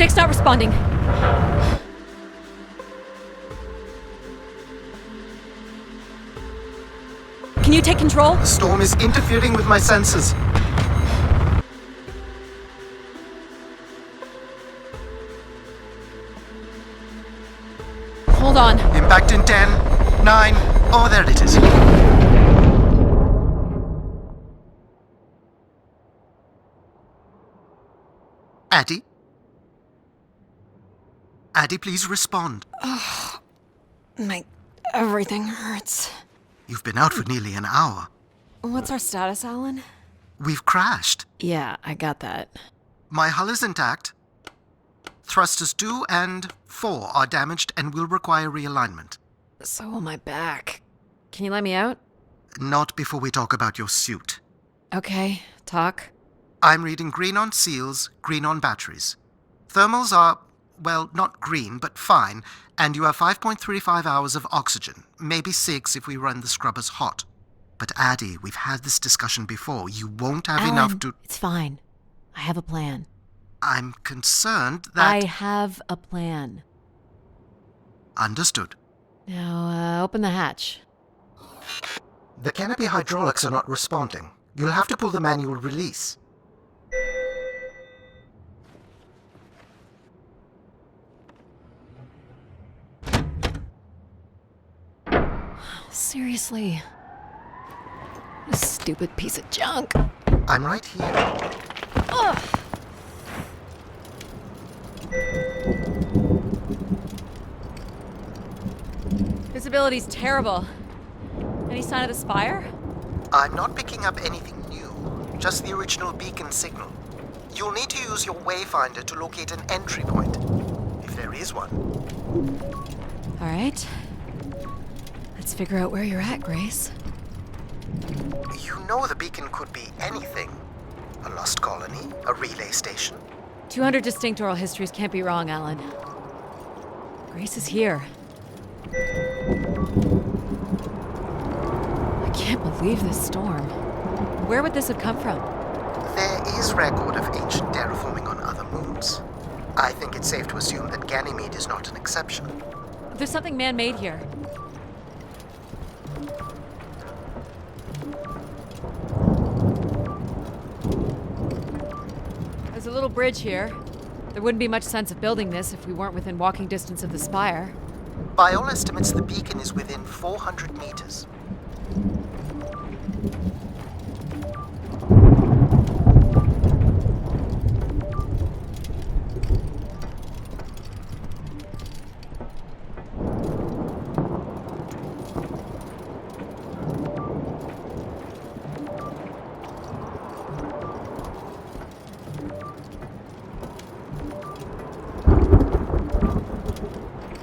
Stick's not responding. Can you take control? The storm is interfering with my senses. Hold on. Impact in 10, 9, oh, there it is. Addie? Addie, please respond. Everything hurts. You've been out for nearly an hour. What's our status, Alan? We've crashed. Yeah, I got that. My hull is intact. Thrusters 2 and 4 are damaged and will require realignment. So will my back. Can you let me out? Not before we talk about your suit. Okay, talk. I'm reading green on seals, green on batteries. Thermals are, well, not green, but fine, and you have 5.35 hours of oxygen, maybe 6 if we run the scrubbers hot. But Addie, we've had this discussion before. You won't have Alan, enough to... It's fine. I have a plan. I'm concerned that... I have a plan. Understood. Now, open the hatch. The canopy hydraulics are not responding. You'll have to pull the manual release. Seriously. You stupid piece of junk. I'm right here. Ugh. Visibility's terrible. Any sign of the spire? I'm not picking up anything new, just the original beacon signal. You'll need to use your wayfinder to locate an entry point, if there is one. All right. Let's figure out where you're at, Grace. You know the beacon could be anything. A lost colony, a relay station. 200 distinct oral histories can't be wrong, Alan. Grace is here. I can't believe this storm. Where would this have come from? There is record of ancient terraforming on other moons. I think it's safe to assume that Ganymede is not an exception. There's something man-made here. There's a little bridge here. There wouldn't be much sense of building this if we weren't within walking distance of the spire. By all estimates, the beacon is within 400 meters.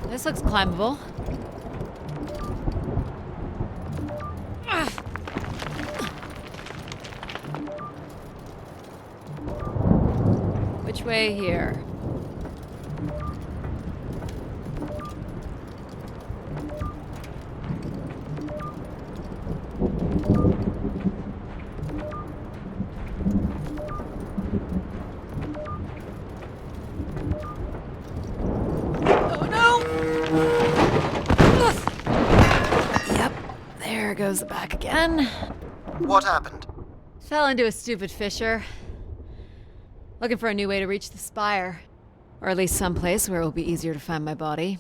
This looks climbable. Which way here? There goes the back again. What happened? Fell into a stupid fissure. Looking for a new way to reach the spire. Or at least someplace where it will be easier to find my body.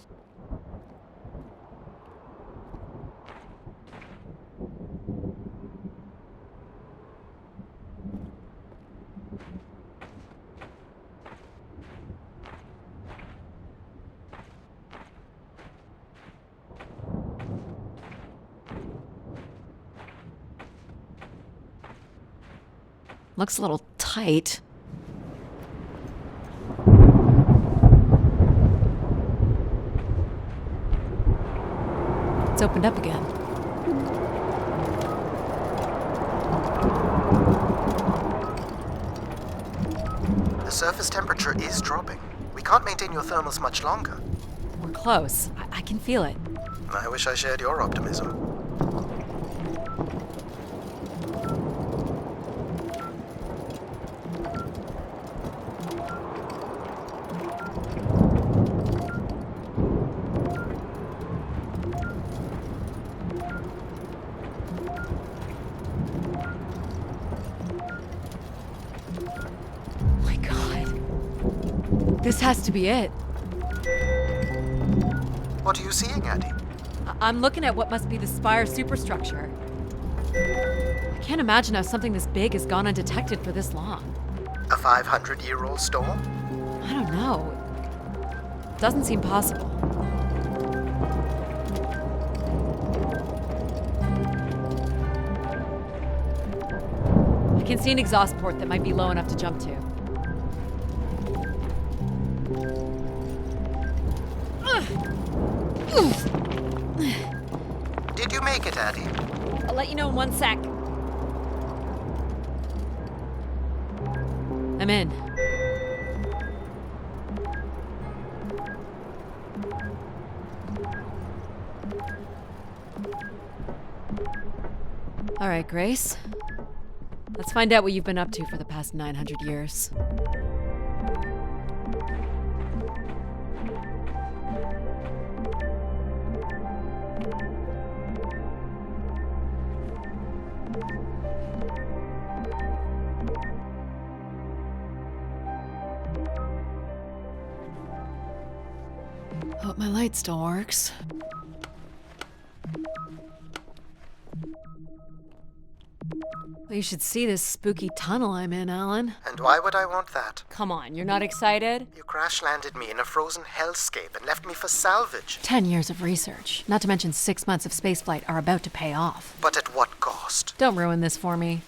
Looks a little tight. It's opened up again. The surface temperature is dropping. We can't maintain your thermals much longer. We're close. I can feel it. I wish I shared your optimism. This has to be it. What are you seeing, Addie? I'm looking at what must be the Spire superstructure. I can't imagine how something this big has gone undetected for this long. A 500-year-old storm? I don't know. Doesn't seem possible. I can see an exhaust port that might be low enough to jump to. Did you make it, Addie? I'll let you know in 1 sec. I'm in. All right, Grace. Let's find out what you've been up to for the past 900 years. Hope my light still works. Well, you should see this spooky tunnel I'm in, Alan. And why would I want that? Come on, you're not excited? You crash-landed me in a frozen hellscape and left me for salvage. 10 years of research, not to mention 6 months of spaceflight, are about to pay off. But at what cost? Don't ruin this for me.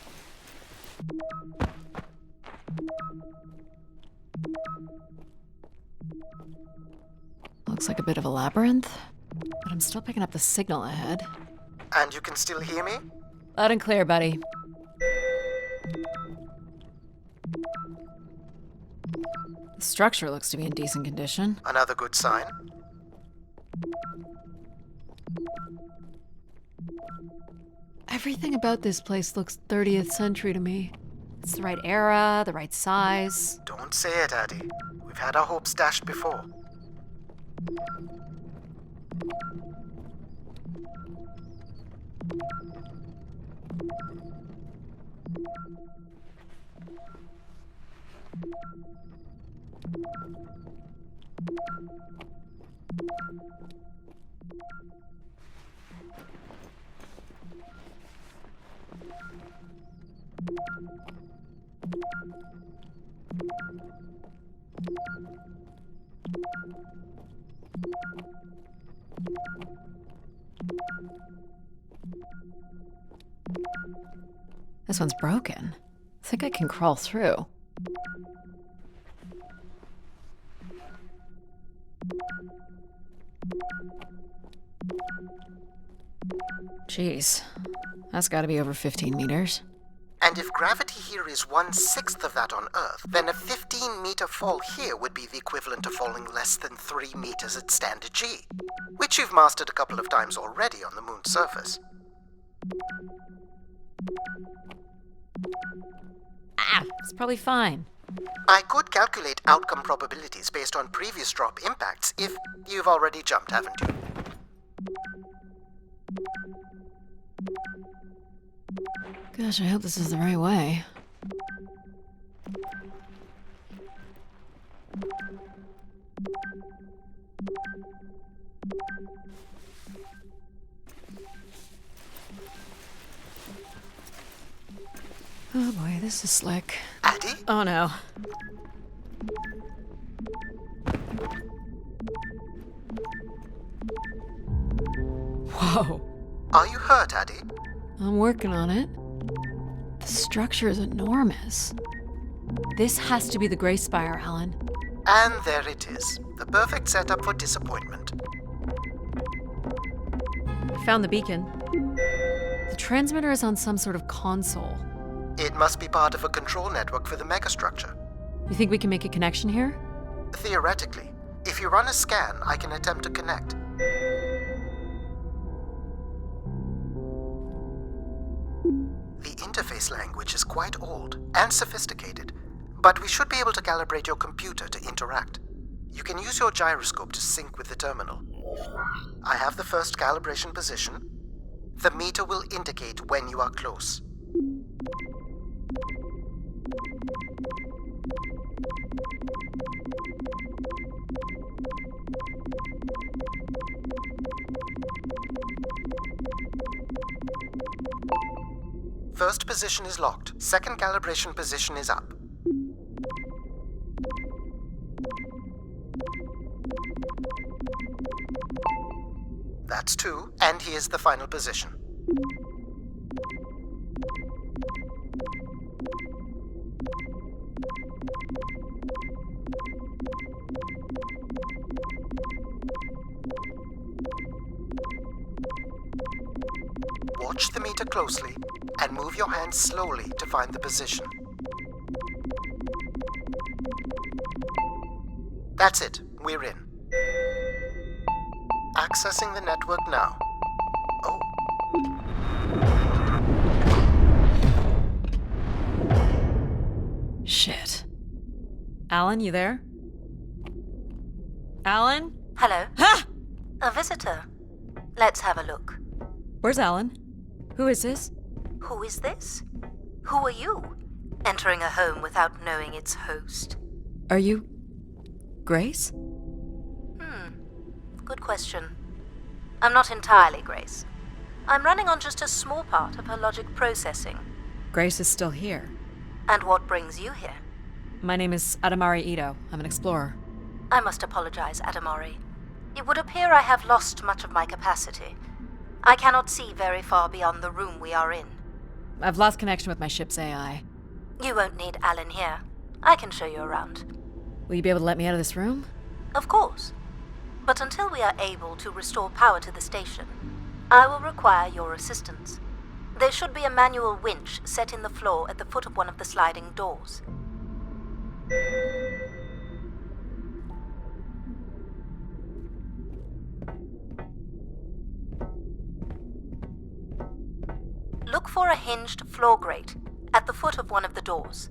Looks like a bit of a labyrinth, but I'm still picking up the signal ahead. And you can still hear me? Loud and clear, buddy. The structure looks to be in decent condition. Another good sign. Everything about this place looks 30th century to me. It's the right era, the right size. Don't say it, Addie. We've had our hopes dashed before. This one's broken. I think I can crawl through. Jeez, that's gotta be over 15 meters. And if gravity here is 1/6 of that on Earth, then a 15-meter fall here would be the equivalent of falling less than 3 meters at standard G, which you've mastered a couple of times already on the moon's surface. It's probably fine. I could calculate outcome probabilities based on previous drop impacts if you've already jumped, haven't you? Gosh, I hope this is the right way. Oh boy, this is slick. Addie? Oh no. Whoa. Are you hurt, Addie? I'm working on it. The structure is enormous. This has to be the Grace Spire, Alan. And there it is. The perfect setup for disappointment. I found the beacon. The transmitter is on some sort of console. It must be part of a control network for the megastructure. You think we can make a connection here? Theoretically. If you run a scan, I can attempt to connect. The interface language is quite old and sophisticated, but we should be able to calibrate your computer to interact. You can use your gyroscope to sync with the terminal. I have the first calibration position. The meter will indicate when you are close. First position is locked. Second calibration position is up. That's 2, and here's the final position. Watch the meter closely and move your hands slowly to find the position. That's it, we're in. Accessing the network now. Oh. Shit. Alan, you there? Alan? Hello? Ha! A visitor. Let's have a look. Where's Alan? Who is this? Who is this? Who are you? Entering a home without knowing its host. Are you... Grace? Good question. I'm not entirely Grace. I'm running on just a small part of her logic processing. Grace is still here. And what brings you here? My name is Adamari Ito. I'm an explorer. I must apologize, Adamari. It would appear I have lost much of my capacity. I cannot see very far beyond the room we are in. I've lost connection with my ship's AI. You won't need Alan here. I can show you around. Will you be able to let me out of this room? Of course. But until we are able to restore power to the station, I will require your assistance. There should be a manual winch set in the floor at the foot of one of the sliding doors. Look for a hinged floor grate at the foot of one of the doors.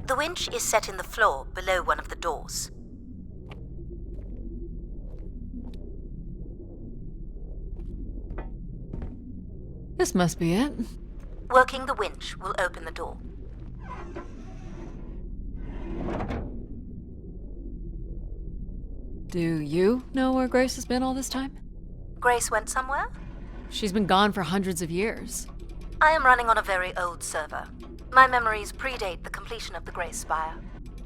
The winch is set in the floor below one of the doors. This must be it. Working the winch will open the door. Do you know where Grace has been all this time? Grace went somewhere? She's been gone for hundreds of years. I am running on a very old server. My memories predate the completion of the Grace Spire.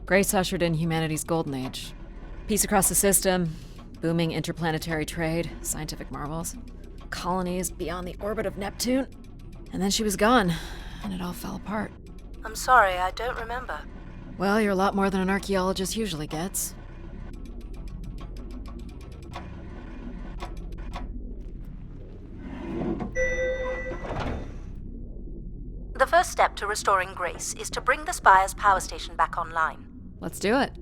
Grace ushered in humanity's golden age. Peace across the system, booming interplanetary trade, scientific marvels, colonies beyond the orbit of Neptune. And then she was gone, and it all fell apart. I'm sorry, I don't remember. Well, you're a lot more than an archaeologist usually gets. The first step to restoring Grace is to bring the Spire's power station back online. Let's do it.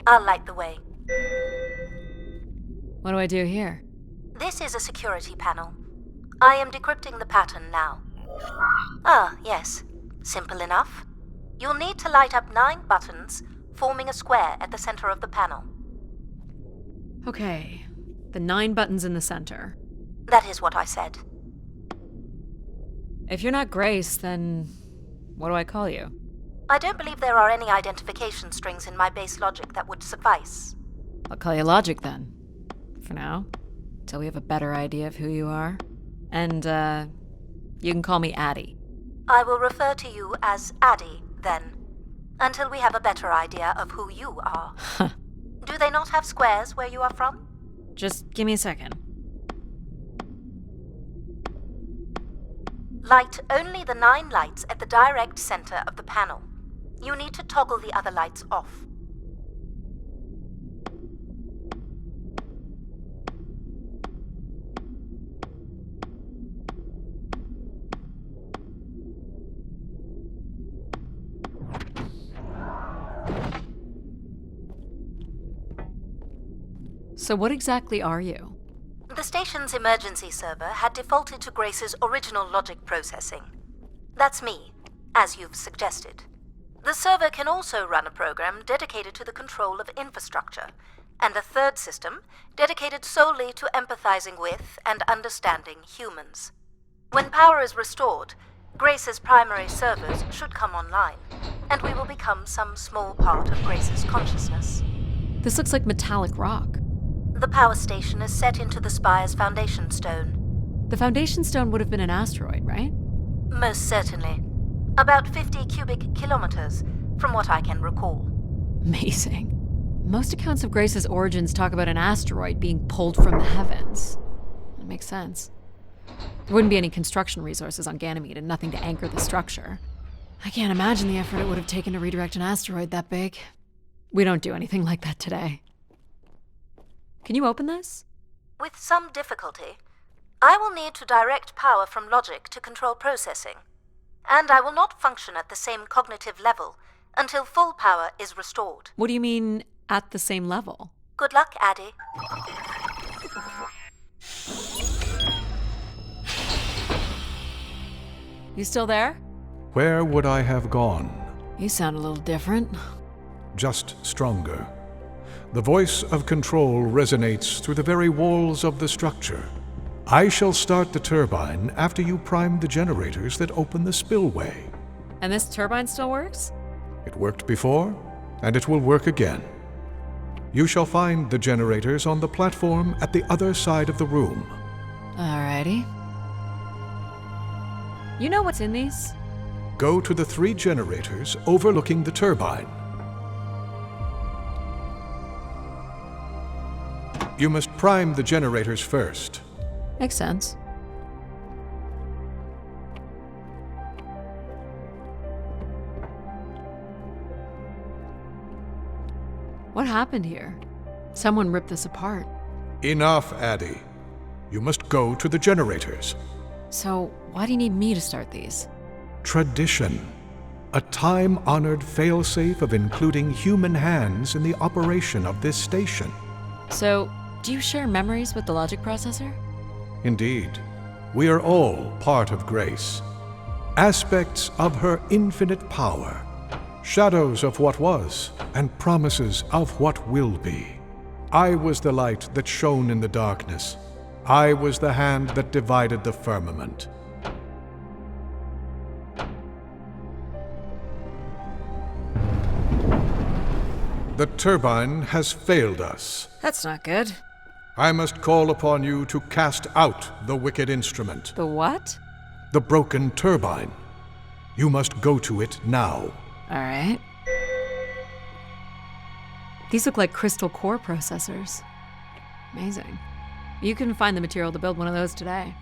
I'll light the way. What do I do here? This is a security panel. I am decrypting the pattern now. Ah, yes. Simple enough. You'll need to light up 9 buttons, forming a square at the center of the panel. Okay, the 9 buttons in the center. That is what I said. If you're not Grace, then what do I call you? I don't believe there are any identification strings in my base logic that would suffice. I'll call you Logic then. For now. Till we have a better idea of who you are. And, you can call me Addie. I will refer to you as Addie, then. Until we have a better idea of who you are. Do they not have squares where you are from? Just give me a second. Light only the 9 lights at the direct center of the panel. You need to toggle the other lights off. So what exactly are you? The station's emergency server had defaulted to Grace's original logic processing. That's me, as you've suggested. The server can also run a program dedicated to the control of infrastructure, and a third system dedicated solely to empathizing with and understanding humans. When power is restored, Grace's primary servers should come online, and we will become some small part of Grace's consciousness. This looks like metallic rock. The power station is set into the spire's foundation stone. The foundation stone would have been an asteroid, right? Most certainly. About 50 cubic kilometers, from what I can recall. Amazing. Most accounts of Grace's origins talk about an asteroid being pulled from the heavens. That makes sense. There wouldn't be any construction resources on Ganymede and nothing to anchor the structure. I can't imagine the effort it would have taken to redirect an asteroid that big. We don't do anything like that today. Can you open this? With some difficulty. I will need to direct power from logic to control processing. And I will not function at the same cognitive level until full power is restored. What do you mean, at the same level? Good luck, Addie. You still there? Where would I have gone? You sound a little different. Just stronger. The voice of control resonates through the very walls of the structure. I shall start the turbine after you prime the generators that open the spillway. And this turbine still works? It worked before, and it will work again. You shall find the generators on the platform at the other side of the room. Alrighty. You know what's in these? Go to the 3 generators overlooking the turbine. You must prime the generators first. Makes sense. What happened here? Someone ripped this apart. Enough, Addie. You must go to the generators. So, why do you need me to start these? Tradition. A time-honored failsafe of including human hands in the operation of this station. So, do you share memories with the logic processor? Indeed. We are all part of Grace. Aspects of her infinite power. Shadows of what was, and promises of what will be. I was the light that shone in the darkness. I was the hand that divided the firmament. The turbine has failed us. That's not good. I must call upon you to cast out the wicked instrument. The what? The broken turbine. You must go to it now. Alright. These look like crystal core processors. Amazing. You can find the material to build one of those today.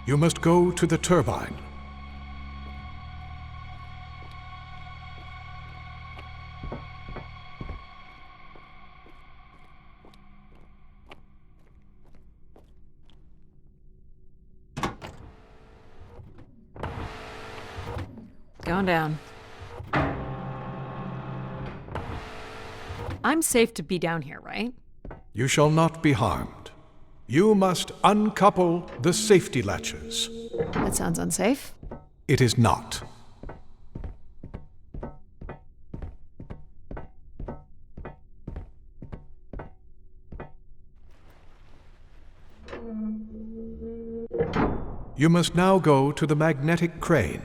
You must go to the turbine. Going down. I'm safe to be down here, right? You shall not be harmed. You must uncouple the safety latches. That sounds unsafe. It is not. You must now go to the magnetic crane.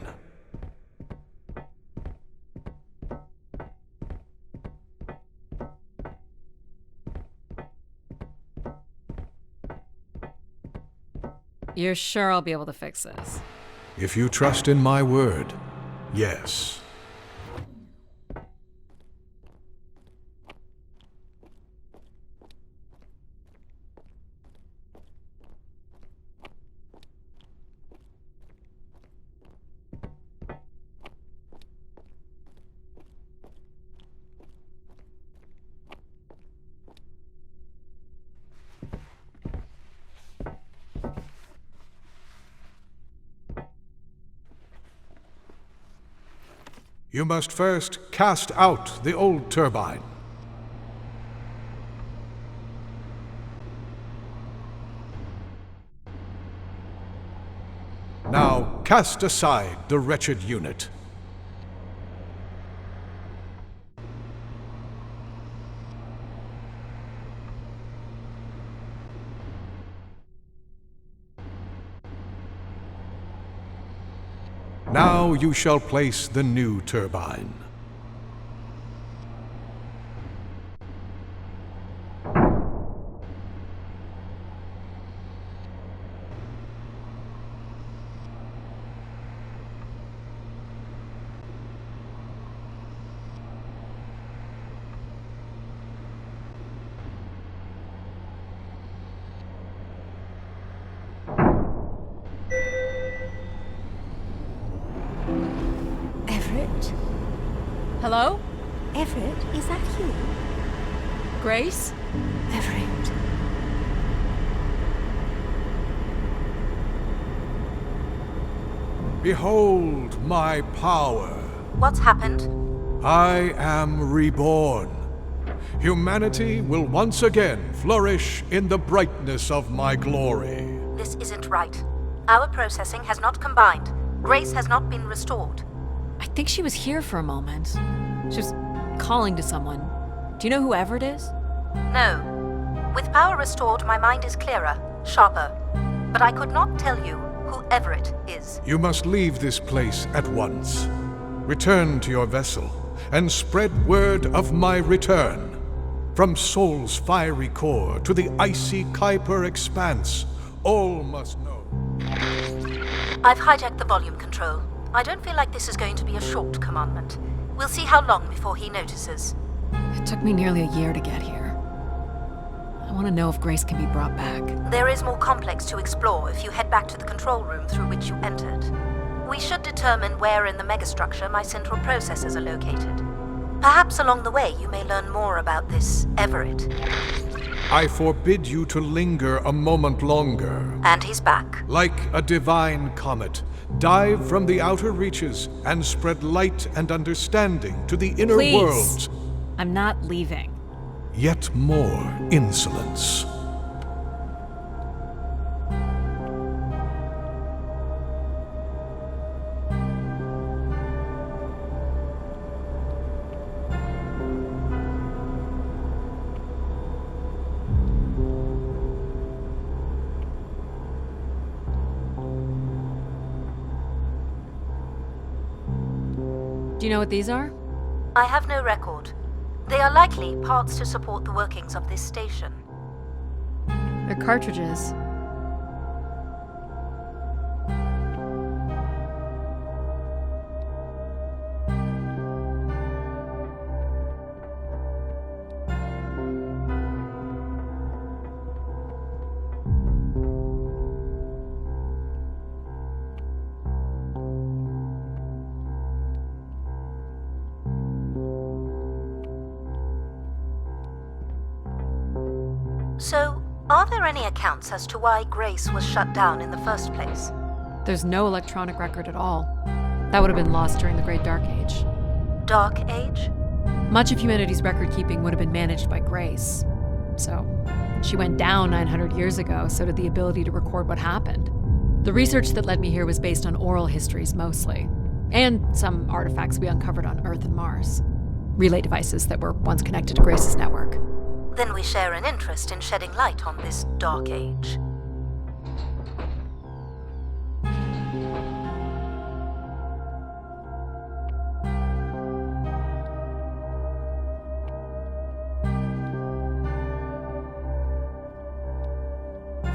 You're sure I'll be able to fix this? If you trust in my word, yes. You must first cast out the old turbine. Now cast aside the wretched unit. Now you shall place the new turbine. Hello? Everett, is that you? Grace? Everett. Behold my power. What's happened? I am reborn. Humanity will once again flourish in the brightness of my glory. This isn't right. Our processing has not combined. Grace has not been restored. I think she was here for a moment. She was calling to someone. Do you know who Everett is? No. With power restored, my mind is clearer, sharper. But I could not tell you who Everett is. You must leave this place at once. Return to your vessel and spread word of my return. From Sol's fiery core to the icy Kuiper expanse, all must know. I've hijacked the volume control. I don't feel like this is going to be a short commandment. We'll see how long before he notices. It took me nearly a year to get here. I want to know if Grace can be brought back. There is more complex to explore if you head back to the control room through which you entered. We should determine where in the megastructure my central processors are located. Perhaps along the way you may learn more about this Everett. I forbid you to linger a moment longer. And he's back. Like a divine comet, dive from the outer reaches and spread light and understanding to the inner Please. worlds. I'm not leaving. Yet more insolence. Do you know what these are? I have no record. They are likely parts to support the workings of this station. They're cartridges. So, are there any accounts as to why Grace was shut down in the first place? There's no electronic record at all. That would have been lost during the Great Dark Age. Dark Age? Much of humanity's record-keeping would have been managed by Grace. So, she went down 900 years ago, so did the ability to record what happened. The research that led me here was based on oral histories mostly, and some artifacts we uncovered on Earth and Mars. Relay devices that were once connected to Grace's network. Then we share an interest in shedding light on this Dark Age.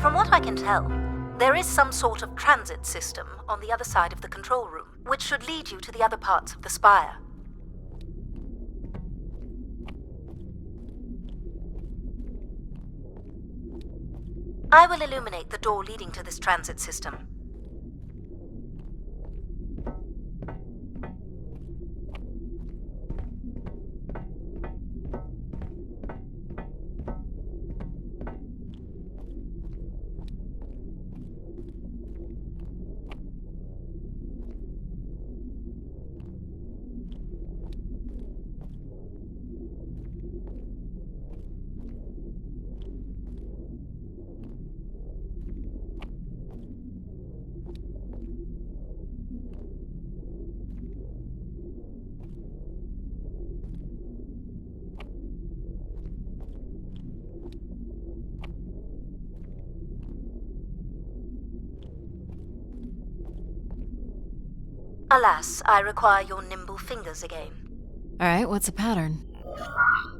From what I can tell, there is some sort of transit system on the other side of the control room, which should lead you to the other parts of the spire. I will illuminate the door leading to this transit system. Alas, I require your nimble fingers again. Alright, what's the pattern?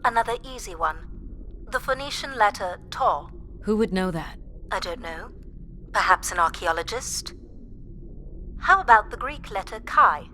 Another easy one. The Phoenician letter Taw. Who would know that? I don't know. Perhaps an archaeologist? How about the Greek letter Chi?